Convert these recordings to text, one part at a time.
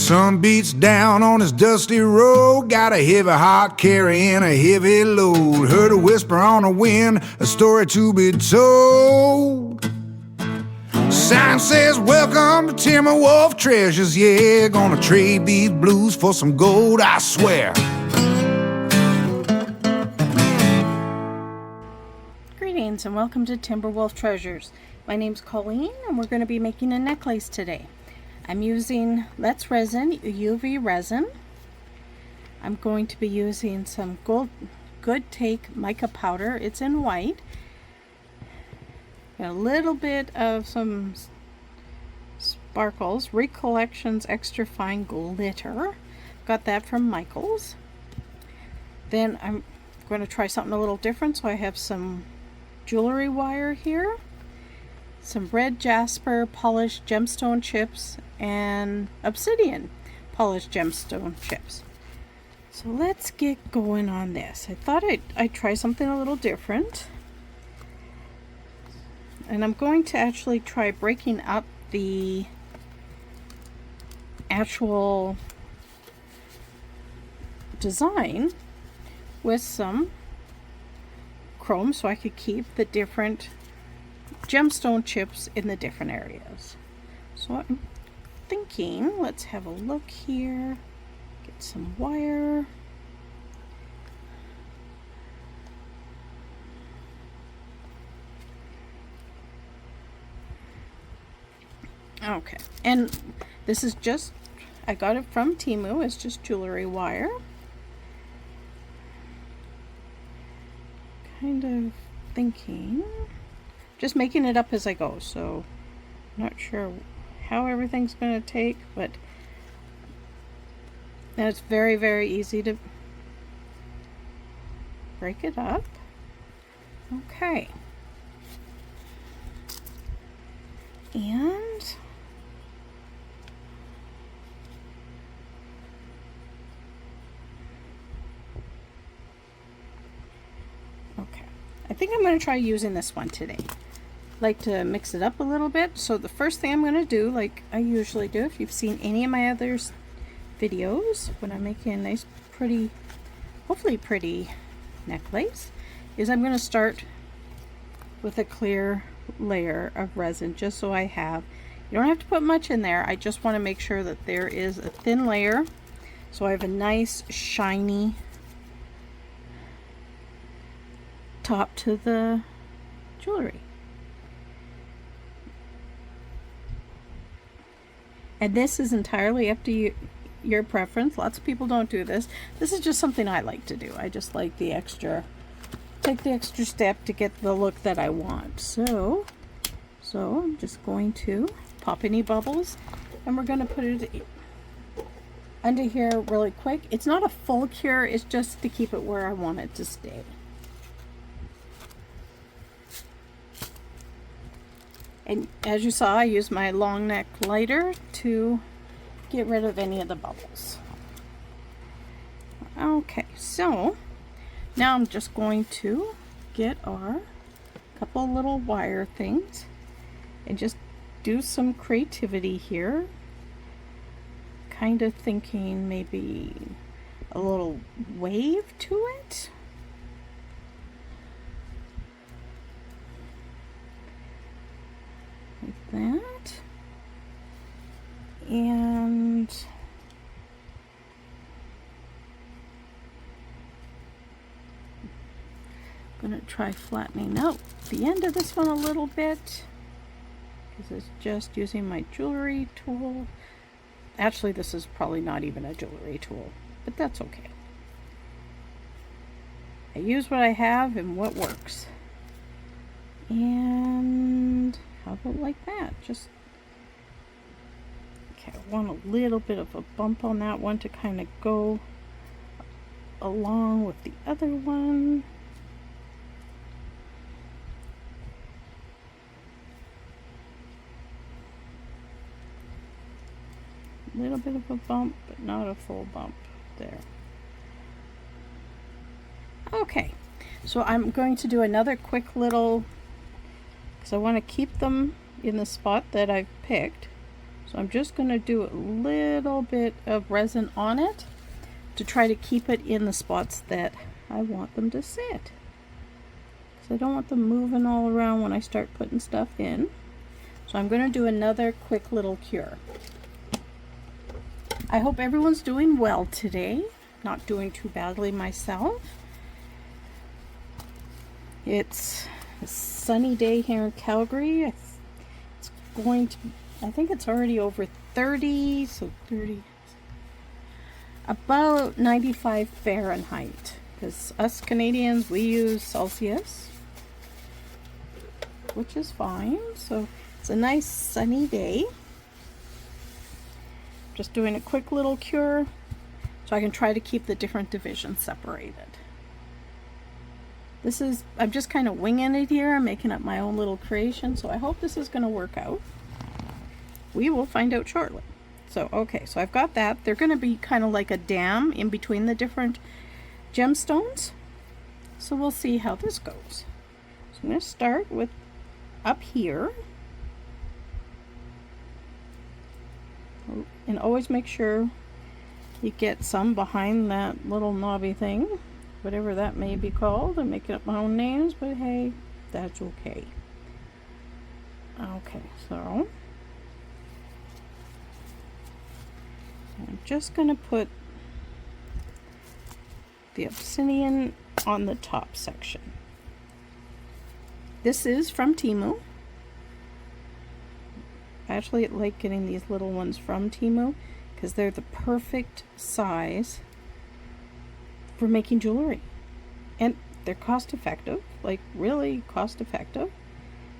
Sun beats down on his dusty road, got a heavy heart carrying a heavy load. Heard a whisper on the wind, a story to be told. Sign says, welcome to Timberwolf Treasures. Yeah, gonna trade these blues for some gold, I swear. Greetings and welcome to Timberwolf Treasures. My name's Colleen and we're going to be making a necklace today. I'm using Let's Resin UV Resin. I'm going to be using some Good Take mica powder. It's in white. A little bit of some sparkles, Recollections Extra Fine Glitter. Got that from Michael's. Then I'm going to try something a little different, so I have some jewelry wire here, some red Jasper polished gemstone chips, and Obsidian polished gemstone chips. So let's get going on this. I thought I'd try something a little different. And I'm going to actually try breaking up the actual design with some chrome so I could keep the different gemstone chips in the different areas. So I'm thinking, let's have a look here, get some wire. Okay, and this is just, I got it from Temu, it's just jewelry wire. Kind of thinking, just making it up as I go, so not sure how everything's going to take, but it's very, very easy to break it up. Okay. And okay, I think I'm going to try using this one today. Like to mix it up a little bit. So the first thing I'm going to do, like I usually do, if you've seen any of my other videos when I'm making a nice pretty, hopefully pretty necklace, is I'm going to start with a clear layer of resin, just so I have, you don't have to put much in there, I just want to make sure that there is a thin layer so I have a nice shiny top to the jewelry. And this is entirely up to you, your preference. Lots of people don't do this. This is just something I like to do. I just like the extra, take the extra step to get the look that I want. So I'm just going to pop any bubbles and we're going to put it under here really quick. It's not a full cure, it's just to keep it where I want it to stay. And as you saw, I used my long neck lighter to get rid of any of the bubbles. Okay, so now I'm just going to get our couple little wire things and just do some creativity here. Kind of thinking maybe a little wave to it. Like that. And I'm going to try flattening out the end of this one a little bit, because it's just using my jewelry tool. Actually, this is probably not even a jewelry tool, but that's okay. I use what I have and what works. And how about like that? Just, okay, I want a little bit of a bump on that one to kind of go along with the other one. A little bit of a bump, but not a full bump there. Okay, so I'm going to do another quick little, because I want to keep them in the spot that I've picked. So I'm just going to do a little bit of resin on it to try to keep it in the spots that I want them to sit. Because I don't want them moving all around when I start putting stuff in. So I'm going to do another quick little cure. I hope everyone's doing well today. Not doing too badly myself. It's a sunny day here in Calgary. It's going to, I think it's already over 30, so 30, about 95 Fahrenheit. Because us Canadians, we use Celsius, which is fine. So it's a nice sunny day. Just doing a quick little cure so I can try to keep the different divisions separated. This is, I'm just kind of winging it here. I'm making up my own little creation, so I hope this is going to work out. We will find out shortly. So, okay, so I've got that. They're going to be kind of like a dam in between the different gemstones. So we'll see how this goes. So I'm going to start with up here. And always make sure you get some behind that little knobby thing, whatever that may be called. I'm making up my own names, but hey, that's okay. Okay, so I'm just going to put the Obsidian on the top section. This is from Temu. I actually like getting these little ones from Temu because they're the perfect size for making jewelry. And they're cost effective, like really cost effective.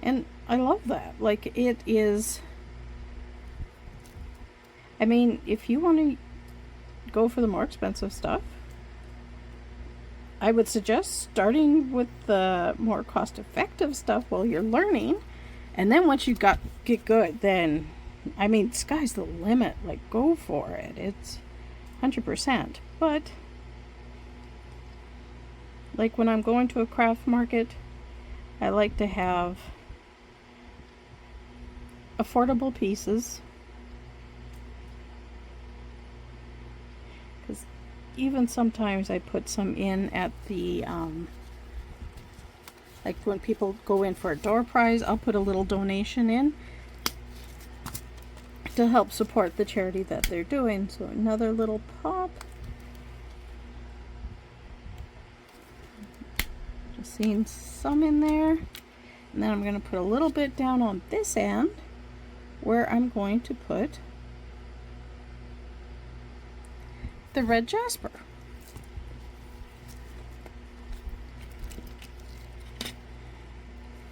And I love that. Like, it is, I mean, if you want to go for the more expensive stuff, I would suggest starting with the more cost effective stuff while you're learning. And then once you get good, then, I mean, sky's the limit. Like, go for it. It's 100%. But, like, when I'm going to a craft market, I like to have affordable pieces. Because even sometimes I put some in at the, like when people go in for a door prize, I'll put a little donation in to help support the charity that they're doing. So another little pop. Just seeing some in there. And then I'm going to put a little bit down on this end where I'm going to put the red Jasper.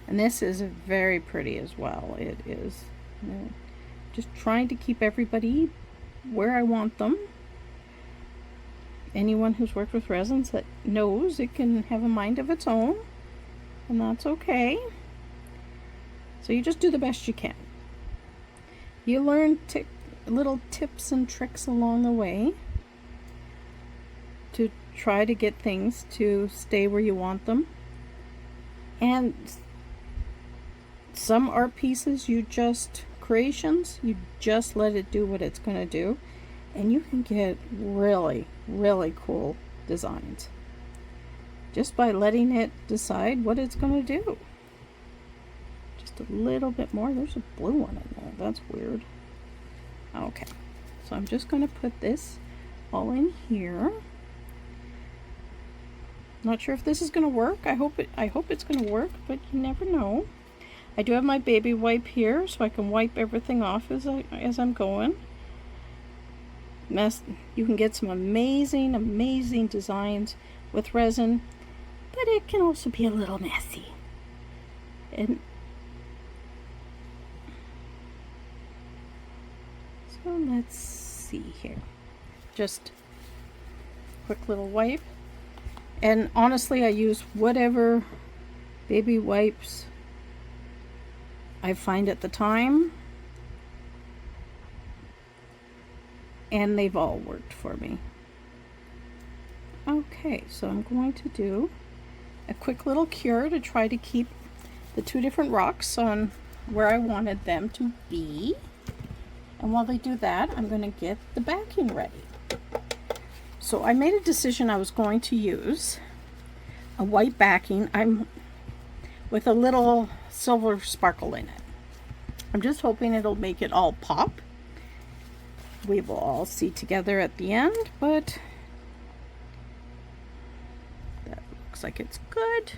And this is very pretty as well. It is, you know, just trying to keep everybody where I want them. Anyone who's worked with resins that knows it can have a mind of its own, and that's okay. So you just do the best you can. You learn little tips and tricks along the way to try to get things to stay where you want them. And some art pieces, creations, you just let it do what it's going to do, and you can get really, really cool designs just by letting it decide what it's going to do. Just a little bit more. There's a blue one in there. That's weird. Okay, so I'm just going to put this all in here. Not sure if this is going to work. I hope it's going to work, but you never know. I do have my baby wipe here, so I can wipe everything off as I'm going. You can get some amazing, amazing designs with resin, but it can also be a little messy. And so let's see here. Just quick little wipe. And honestly, I use whatever baby wipes I find at the time, and they've all worked for me. Okay, so I'm going to do a quick little cure to try to keep the two different rocks on where I wanted them to be. And while they do that, I'm going to get the backing ready. So I made a decision I was going to use a white backing. I'm with a little silver sparkle in it. I'm just hoping it'll make it all pop. We will all see together at the end, but that looks like it's good.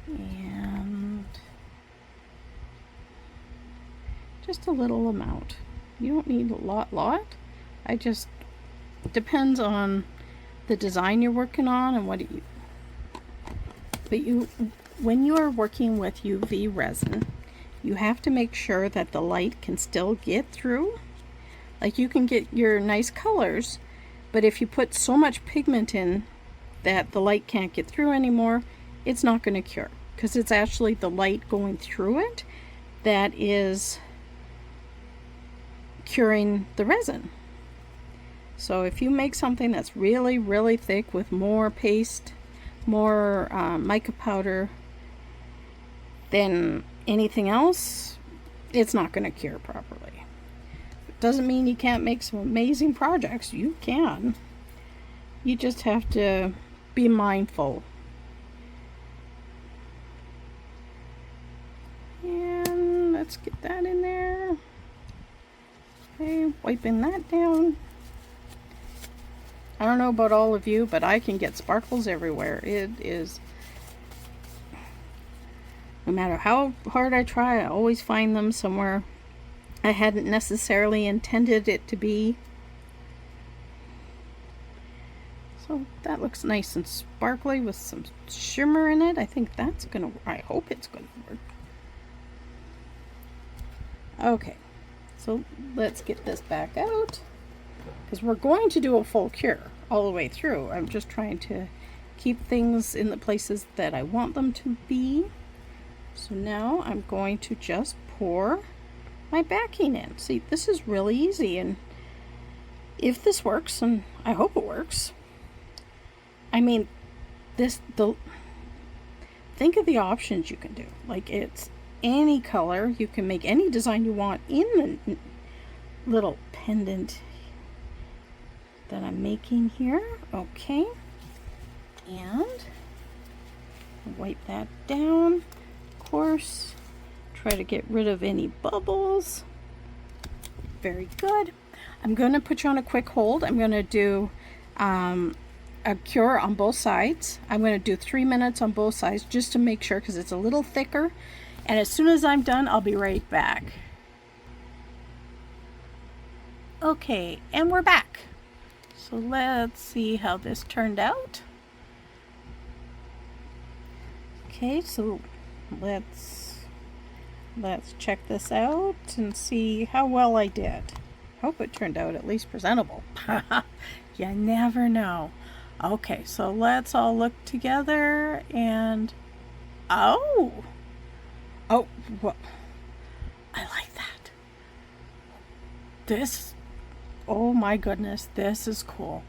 And just a little amount. You don't need a lot. I just, depends on the design you're working on and what you, but when you are working with UV resin, you have to make sure that the light can still get through. Like, you can get your nice colors, but if you put so much pigment in that the light can't get through anymore, it's not going to cure, because it's actually the light going through it that is curing the resin. So if you make something that's really, really thick with more paste, more mica powder than anything else, it's not going to cure properly. It doesn't mean you can't make some amazing projects. You can. You just have to be mindful. And let's get that in there. Okay, wiping that down. I don't know about all of you, but I can get sparkles everywhere. It is, no matter how hard I try, I always find them somewhere I hadn't necessarily intended it to be. So that looks nice and sparkly with some shimmer in it. I think that's gonna, I hope it's gonna work. Okay, so let's get this back out, because we're going to do a full cure all the way through. I'm just trying to keep things in the places that I want them to be. So now I'm going to just pour my backing in. See, this is really easy, and if this works, and I hope it works, I mean, think of the options you can do. Like, it's any color. You can make any design you want in the little pendant that I'm making here. Okay, and wipe that down. Of course, try to get rid of any bubbles. Very good. I'm going to put you on a quick hold. I'm going to do a cure on both sides. I'm going to do 3 minutes on both sides just to make sure, because it's a little thicker. And as soon as I'm done, I'll be right back. Okay, and we're back. So let's see how this turned out. Okay, so let's check this out and see how well I did. Hope it turned out at least presentable. You never know. Okay, so let's all look together and oh, what? I like that. This, oh my goodness, this is cool.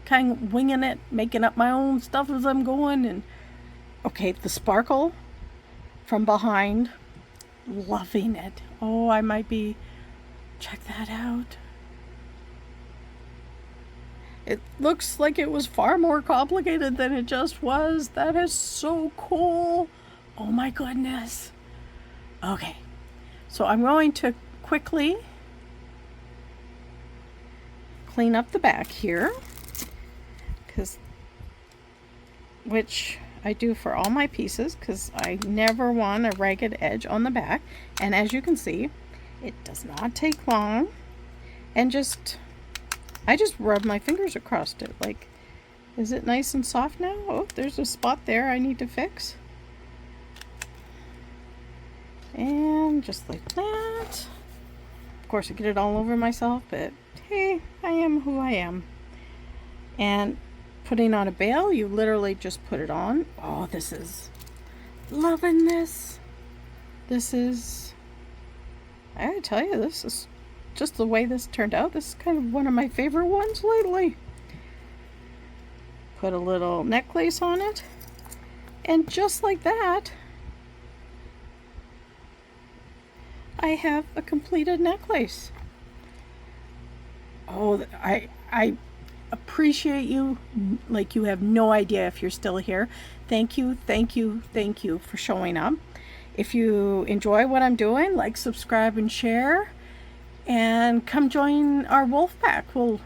Kind of winging it, making up my own stuff as I'm going. And okay, the sparkle from behind, loving it. Oh, I might be, check that out. It looks like it was far more complicated than it just was. That is so cool. Oh my goodness. Okay, so I'm going to quickly clean up the back here, which I do for all my pieces, because I never want a ragged edge on the back. And as you can see, it does not take long. And I just rub my fingers across it. Like, is it nice and soft now? Oh, there's a spot there I need to fix. And just like that. Of course, I get it all over myself, but hey, I am who I am. And putting on a bail, you literally just put it on. Oh, this is, loving this. This is, I gotta tell you, this is just the way this turned out. This is kind of one of my favorite ones lately. put a little necklace on it, and just like that, I have a completed necklace. Oh, I appreciate you like you have no idea if you're still here. Thank you, thank you, thank you for showing up. If you enjoy what I'm doing, like, subscribe, and share, and come join our wolf pack. We're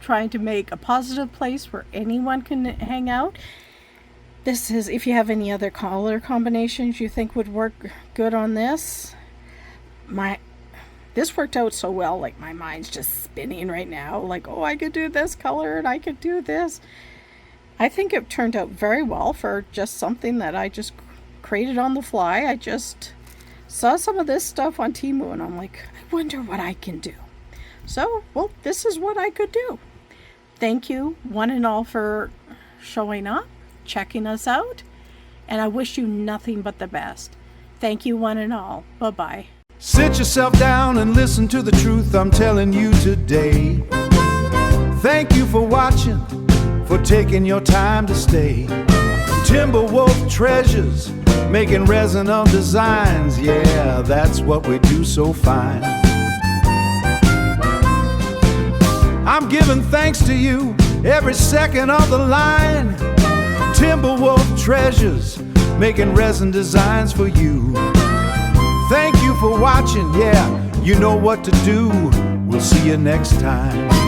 trying to make a positive place where anyone can hang out. This is, if you have any other color combinations you think would work good on this. This worked out so well, like my mind's just spinning right now. Like, oh, I could do this color and I could do this. I think it turned out very well for just something that I just created on the fly. I just saw some of this stuff on Temu and I'm like, I wonder what I can do. So, well, this is what I could do. Thank you, one and all, for showing up, checking us out, and I wish you nothing but the best. Thank you, one and all. Bye-bye. Sit yourself down and listen to the truth I'm telling you today. Thank you for watching, for taking your time to stay. Timberwolf treasures, making resin of designs. Yeah, that's what we do so fine. I'm giving thanks to you every second of the line. Timberwolf treasures, making resin designs for you. Thank you for watching, yeah, you know what to do. We'll see you next time.